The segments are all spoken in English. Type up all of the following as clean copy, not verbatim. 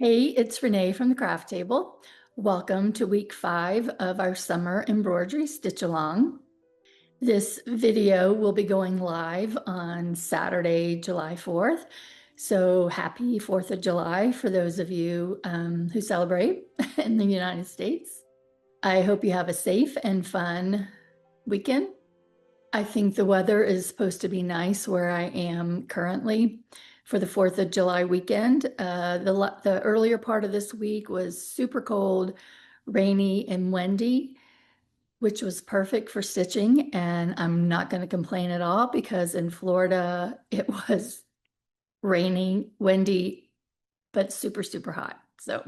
Hey, it's Renee from the Craft Table. Welcome to week 5 of our summer embroidery stitch along. This video will be going live on Saturday, July 4th. So happy 4th of July for those of you who celebrate in the United States. I hope you have a safe and fun weekend. I think the weather is supposed to be nice where I am currently for the 4th of July weekend. The earlier part of this week was super cold, rainy, and windy, which was perfect for stitching. And I'm not going to complain at all because in Florida it was rainy, windy, but super, super hot. So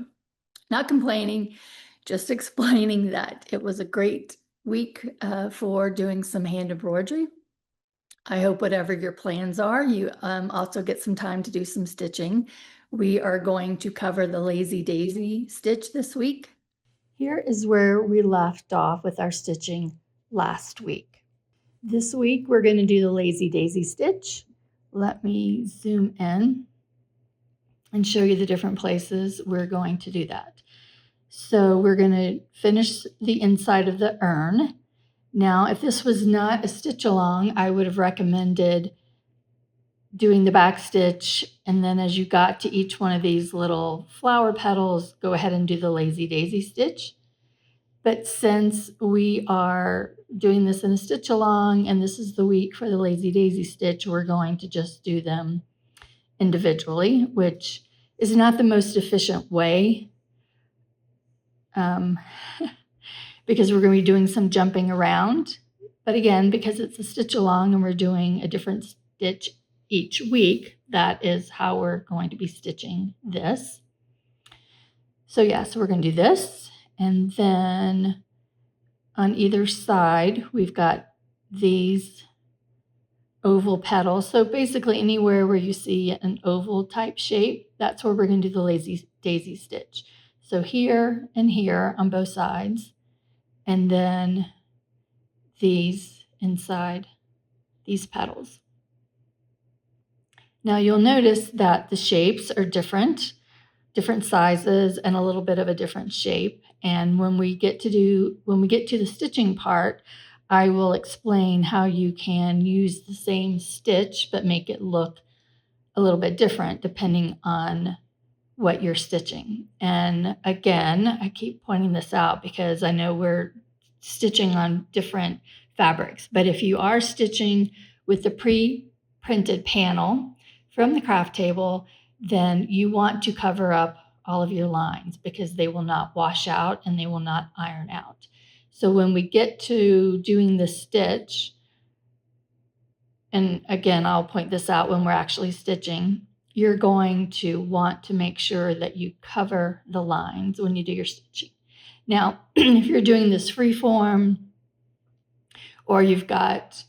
not complaining, just explaining that it was a great week for doing some hand embroidery. I hope whatever your plans are, you also get some time to do some stitching. We are going to cover the Lazy Daisy stitch this week. Here is where we left off with our stitching last week. This week we're going to do the Lazy Daisy stitch. Let me zoom in and show you the different places we're going to do that. So we're going to finish the inside of the urn. Now, if this was not a stitch along, I would have recommended doing the back stitch, and then as you got to each one of these little flower petals, go ahead and do the Lazy Daisy stitch. But since we are doing this in a stitch along, and this is the week for the Lazy Daisy stitch, we're going to just do them individually, which is not the most efficient way because we're going to be doing some jumping around. But again, because it's a stitch along and we're doing a different stitch each week, that is how we're going to be stitching this. So yeah, so we're going to do this, and then on either side we've got these oval petals. So basically anywhere where you see an oval type shape, that's where we're going to do the Lazy Daisy stitch. So here and here on both sides, and then these inside these petals. Now you'll notice that the shapes are different sizes and a little bit of a different shape. And when we get to the stitching part, I will explain how you can use the same stitch but make it look a little bit different depending on what you're stitching. And again, I keep pointing this out because I know we're stitching on different fabrics, but if you are stitching with the pre-printed panel from the craft table, then you want to cover up all of your lines because they will not wash out and they will not iron out. So when we get to doing the stitch, and again, I'll point this out when we're actually stitching, you're going to want to make sure that you cover the lines when you do your stitching. Now, if you're doing this free form, or you've got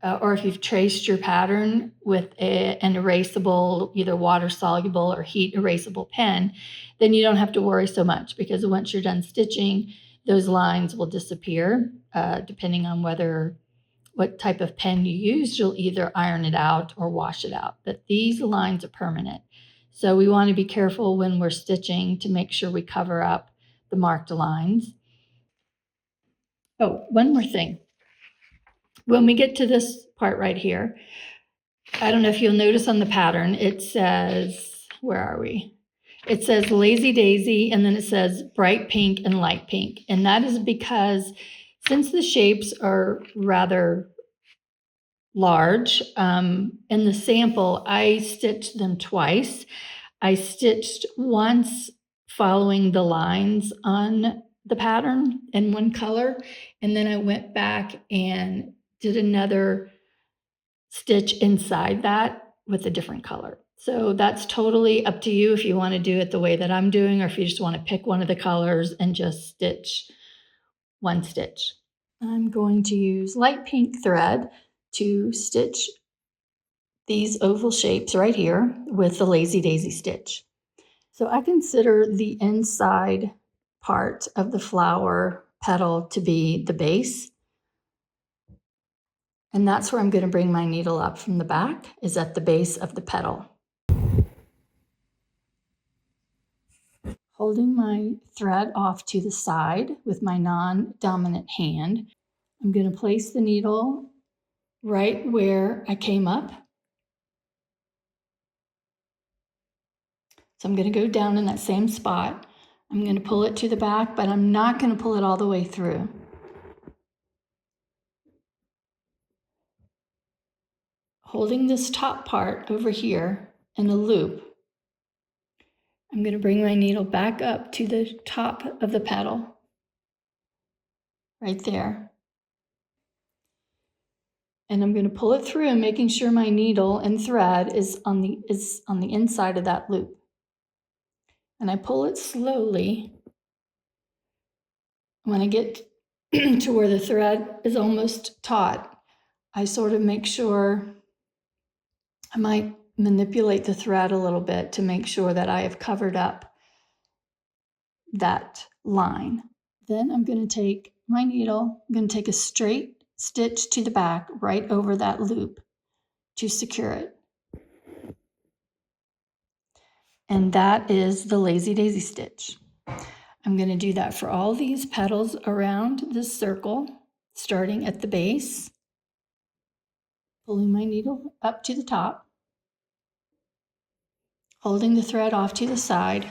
or if you've traced your pattern with an erasable, either water soluble or heat erasable pen, then you don't have to worry so much because once you're done stitching, those lines will disappear. Depending on what type of pen you use, you'll either iron it out or wash it out. But these lines are permanent. So we want to be careful when we're stitching to make sure we cover up the marked lines. Oh, one more thing. When we get to this part right here, I don't know if you'll notice on the pattern, it says, where are we? It says Lazy Daisy, and then it says bright pink and light pink. And that is because since the shapes are rather large, in the sample, I stitched them twice. I stitched once following the lines on the pattern in one color, and then I went back and did another stitch inside that with a different color. So that's totally up to you if you want to do it the way that I'm doing, or if you just want to pick one of the colors and just stitch one stitch. I'm going to use light pink thread to stitch these oval shapes right here with the Lazy Daisy stitch. So I consider the inside part of the flower petal to be the base. And that's where I'm going to bring my needle up from the back, is at the base of the petal. Holding my thread off to the side with my non-dominant hand, I'm going to place the needle right where I came up. So I'm going to go down in that same spot. I'm going to pull it to the back, but I'm not going to pull it all the way through. Holding this top part over here in a loop, I'm going to bring my needle back up to the top of the petal, right there. And I'm going to pull it through, making sure my needle and thread is on the inside of that loop. And I pull it slowly. When I get to where the thread is almost taut, I sort of make sure, I might manipulate the thread a little bit to make sure that I have covered up that line. Then I'm going to take my needle, I'm going to take a straight stitch to the back right over that loop to secure it. And that is the lazy daisy stitch. I'm going to do that for all these petals around this circle, starting at the base, pulling my needle up to the top, holding the thread off to the side,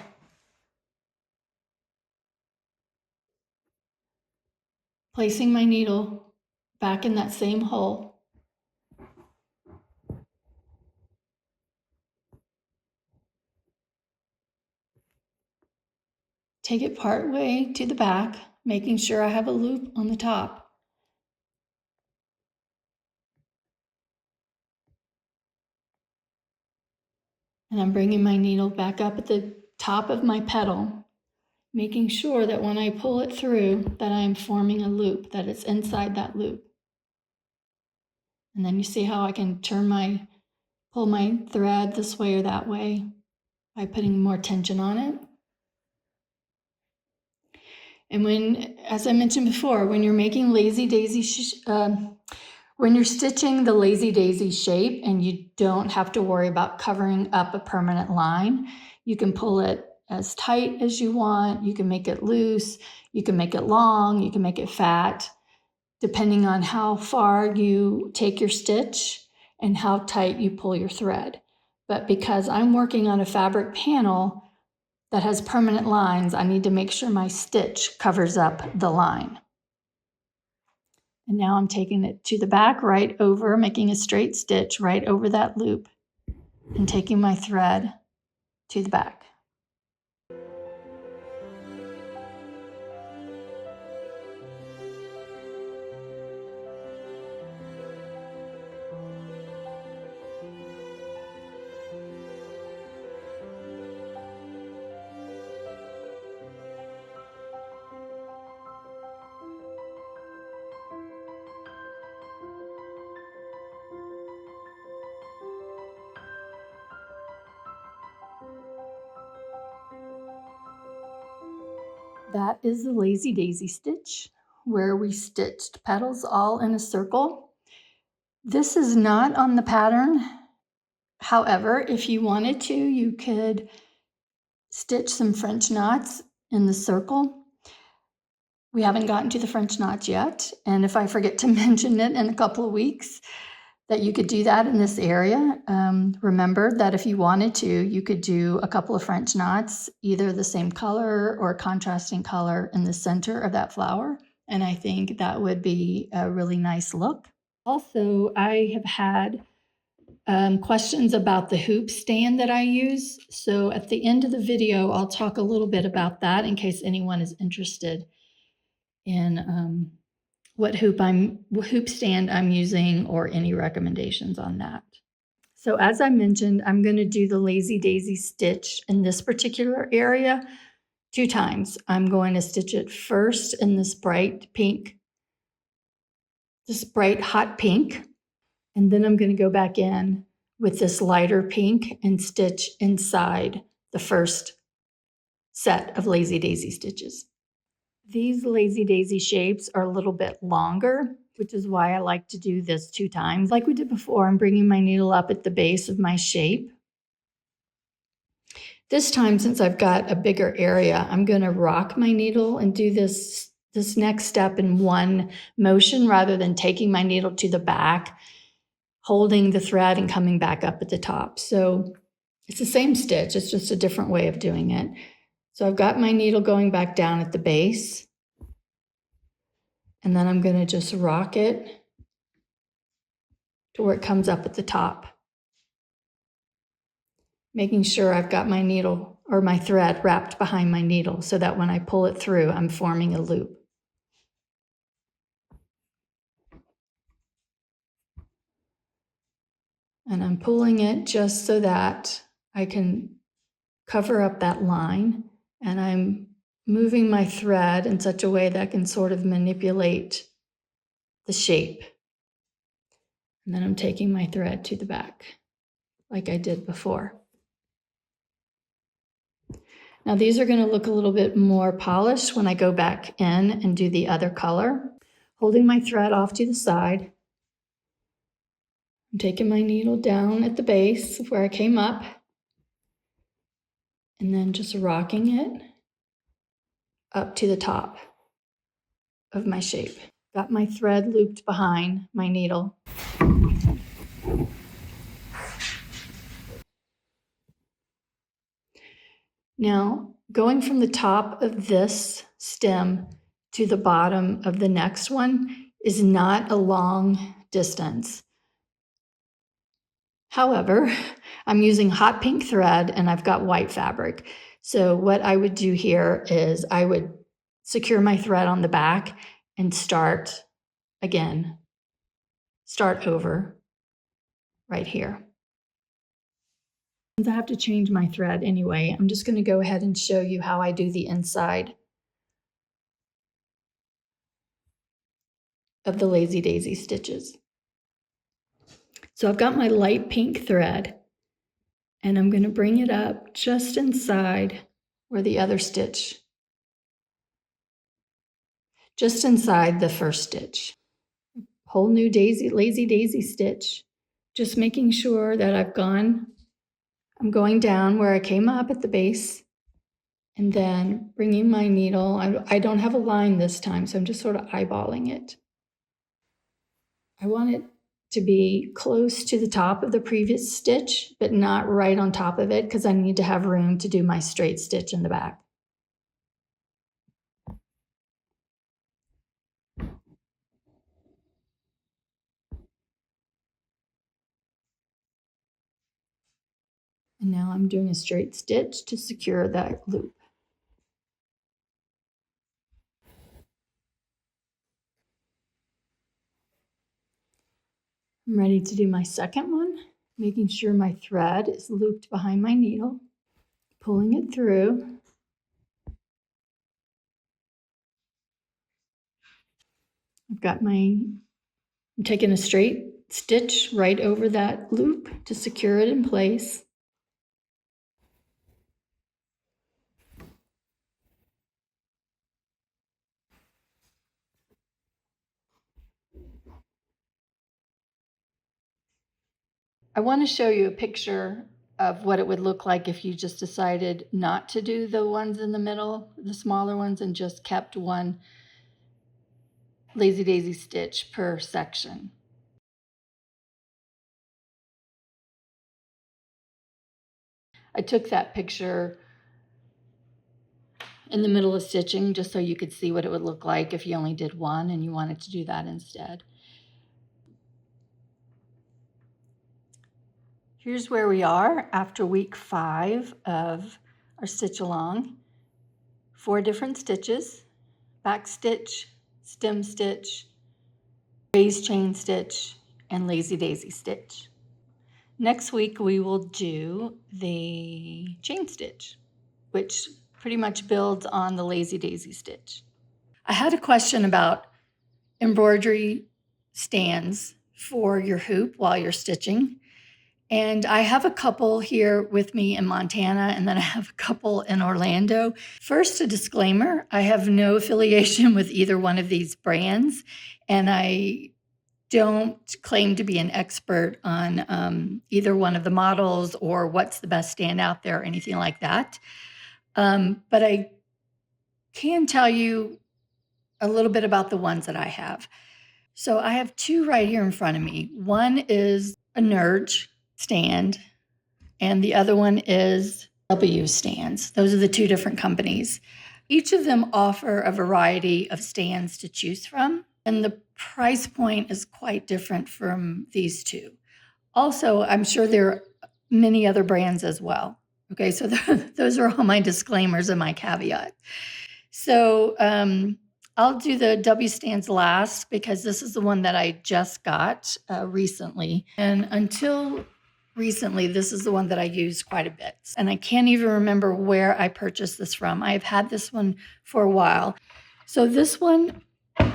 placing my needle back in that same hole, take it part way to the back, making sure I have a loop on the top. And I'm bringing my needle back up at the top of my petal, making sure that when I pull it through, that I am forming a loop, that it's inside that loop. And then you see how I can pull my thread this way or that way by putting more tension on it. And as I mentioned before, when you're making lazy daisy, when you're stitching the lazy daisy shape and you don't have to worry about covering up a permanent line, you can pull it as tight as you want. You can make it loose, you can make it long, you can make it fat, depending on how far you take your stitch and how tight you pull your thread. But because I'm working on a fabric panel that has permanent lines, I need to make sure my stitch covers up the line. And now I'm taking it to the back right over, making a straight stitch right over that loop and taking my thread to the back. That is the lazy daisy stitch, where we stitched petals all in a circle. This is not on the pattern. However, if you wanted to, you could stitch some French knots in the circle. We haven't gotten to the French knots yet, and if I forget to mention it in a couple of weeks, that you could do that in this area. Remember that if you wanted to, you could do a couple of French knots, either the same color or contrasting color in the center of that flower. And I think that would be a really nice look. Also, I have had questions about the hoop stand that I use. So at the end of the video, I'll talk a little bit about that in case anyone is interested in what hoop stand I'm using or any recommendations on that. So as I mentioned, I'm going to do the lazy daisy stitch in this particular area 2 times. I'm going to stitch it first in this bright pink, this bright hot pink, and then I'm going to go back in with this lighter pink and stitch inside the first set of lazy daisy stitches. These lazy daisy shapes are a little bit longer, which is why I like to do this 2 times. Like we did before, I'm bringing my needle up at the base of my shape, This time, since I've got a bigger area, I'm going to rock my needle and do this next step in one motion rather than taking my needle to the back, holding the thread and coming back up at the top. So it's the same stitch, it's just a different way of doing it. So I've got my needle going back down at the base, and then I'm going to just rock it to where it comes up at the top, making sure I've got my needle or my thread wrapped behind my needle so that when I pull it through, I'm forming a loop. And I'm pulling it just so that I can cover up that line, and I'm moving my thread in such a way that I can sort of manipulate the shape. And then I'm taking my thread to the back like I did before. Now these are going to look a little bit more polished when I go back in and do the other color. Holding my thread off to the side, I'm taking my needle down at the base of where I came up, and then just rocking it up to the top of my shape. Got my thread looped behind my needle. Now, going from the top of this stem to the bottom of the next one is not a long distance. However, I'm using hot pink thread and I've got white fabric. So what I would do here is I would secure my thread on the back and start over right here. Since I have to change my thread anyway, I'm just going to go ahead and show you how I do the inside of the Lazy Daisy stitches. So I've got my light pink thread, and I'm going to bring it up just inside where the other stitch, just inside the first stitch. Whole new Lazy Daisy stitch, just making sure that I'm going down where I came up at the base, and then bringing my needle. I don't have a line this time, so I'm just sort of eyeballing it. I want it to be close to the top of the previous stitch, but not right on top of it because I need to have room to do my straight stitch in the back. And now I'm doing a straight stitch to secure that loop. I'm ready to do my second one, making sure my thread is looped behind my needle, pulling it through. I'm taking a straight stitch right over that loop to secure it in place. I want to show you a picture of what it would look like if you just decided not to do the ones in the middle, the smaller ones, and just kept one Lazy Daisy stitch per section. I took that picture in the middle of stitching just so you could see what it would look like if you only did one and you wanted to do that instead. Here's where we are after week 5 of our stitch along. 4 different stitches: back stitch, stem stitch, raised chain stitch, and Lazy Daisy stitch. Next week we will do the chain stitch, which pretty much builds on the Lazy Daisy stitch. I had a question about embroidery stands for your hoop while you're stitching. And I have a couple here with me in Montana, and then I have a couple in Orlando. First, a disclaimer: I have no affiliation with either one of these brands, and I don't claim to be an expert on either one of the models or what's the best stand out there or anything like that. But I can tell you a little bit about the ones that I have. So I have two right here in front of me. One is a Nerge stand, and the other one is W stands. Those are the two different companies. Each of them offer a variety of stands to choose from, and the price point is quite different from these two. Also, I'm sure there are many other brands as well. Okay, so those are all my disclaimers and my caveat. So I'll do the W stands last because this is the one that I just got recently. And until recently, this is the one that I use quite a bit. And I can't even remember where I purchased this from. I've had this one for a while. So this one,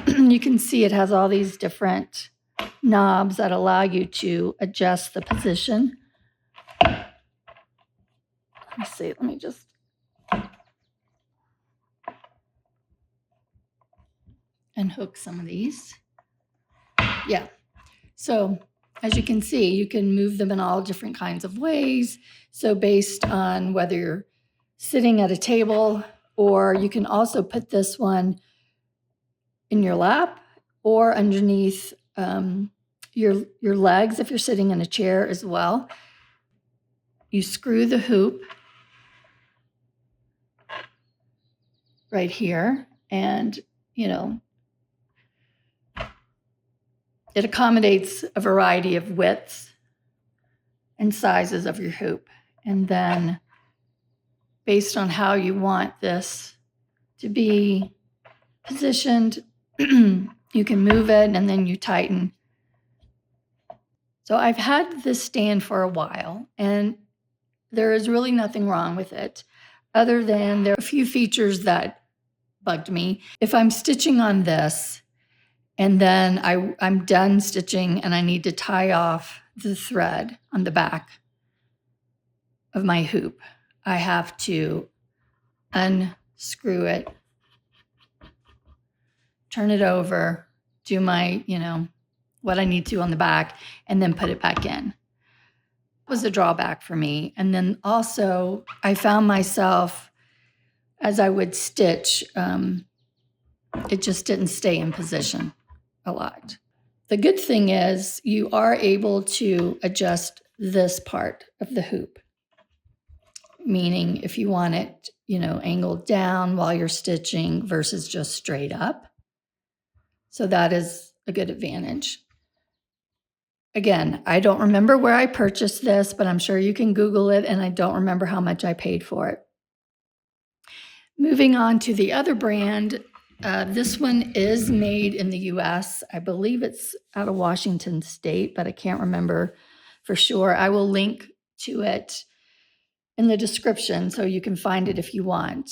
you can see it has all these different knobs that allow you to adjust the position. Let me see, let me just. Unhook some of these. Yeah. So as you can see, you can move them in all different kinds of ways. So based on whether you're sitting at a table, or you can also put this one in your lap or underneath your legs if you're sitting in a chair as well. You screw the hoop right here, and it accommodates a variety of widths and sizes of your hoop. And then based on how you want this to be positioned, you can move it and then you tighten. So I've had this stand for a while, and there is really nothing wrong with it, other than there are a few features that bugged me. If I'm stitching on this, and then I'm done stitching and I need to tie off the thread on the back of my hoop, I have to unscrew it, turn it over, do my, what I need to on the back, and then put it back in. It was a drawback for me. And then also I found myself, as I would stitch, it just didn't stay in position a lot. The good thing is you are able to adjust this part of the hoop, meaning if you want it, angled down while you're stitching versus just straight up. So that is a good advantage. Again, I don't remember where I purchased this, but I'm sure you can Google it, and I don't remember how much I paid for it. Moving on to the other brand, this one is made in the US. I believe it's out of Washington State, but I can't remember for sure. I will link to it in the description so you can find it if you want.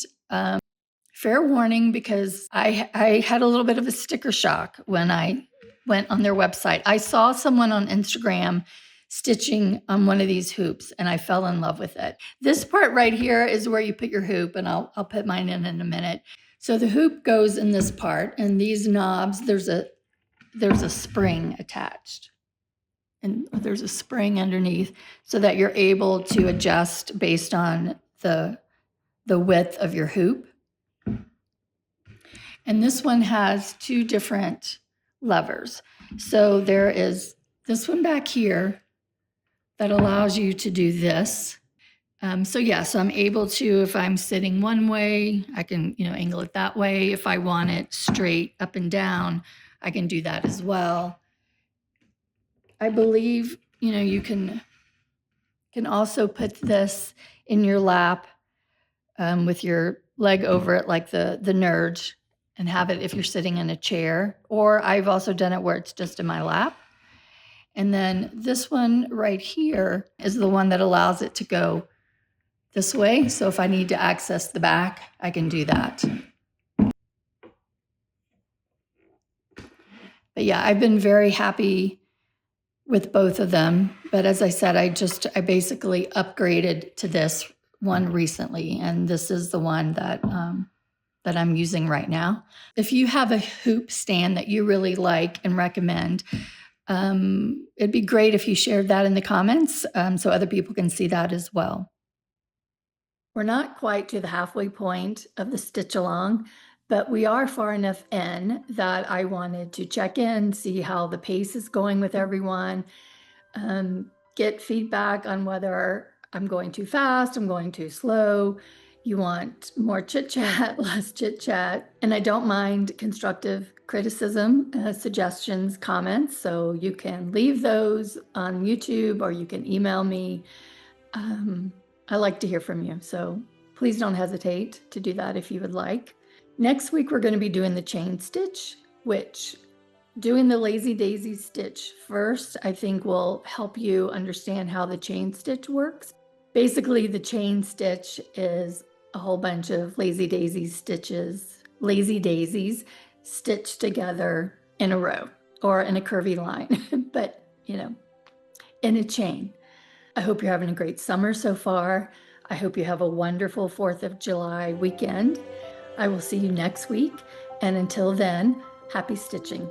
Fair warning, because I had a little bit of a sticker shock when I went on their website. I saw someone on Instagram stitching on one of these hoops, and I fell in love with it. This part right here is where you put your hoop, and I'll put mine in a minute. So the hoop goes in this part, and these knobs, there's a spring attached, and there's a spring underneath so that you're able to adjust based on the width of your hoop. And this one has two different levers. So there is this one back here that allows you to do this. So I'm able to, if I'm sitting one way, I can, angle it that way. If I want it straight up and down, I can do that as well. I believe, you can also put this in your lap with your leg over it, like the Nerge, and have it if you're sitting in a chair. Or I've also done it where it's just in my lap. And then this one right here is the one that allows it to go this way. So if I need to access the back, I can do that. But yeah, I've been very happy with both of them. But as I said, I basically upgraded to this one recently, and this is the one that I'm using right now. If you have a hoop stand that you really like and recommend, It'd be great if you shared that in the comments so other people can see that as well. We're not quite to the halfway point of the stitch along, but we are far enough in that I wanted to check in, see how the pace is going with everyone, get feedback on whether I'm going too fast, I'm going too slow. You want more chit chat, less chit chat. And I don't mind constructive criticism, suggestions, comments. So you can leave those on YouTube or you can email me. I like to hear from you. So please don't hesitate to do that if you would like. Next week, we're going to be doing the chain stitch, which doing the lazy daisy stitch first, I think will help you understand how the chain stitch works. Basically, the chain stitch is a whole bunch of lazy daisies stitched together in a row or in a curvy line, but in a chain. I hope you're having a great summer so far. I hope you have a wonderful 4th of July weekend. I will see you next week. And until then, happy stitching.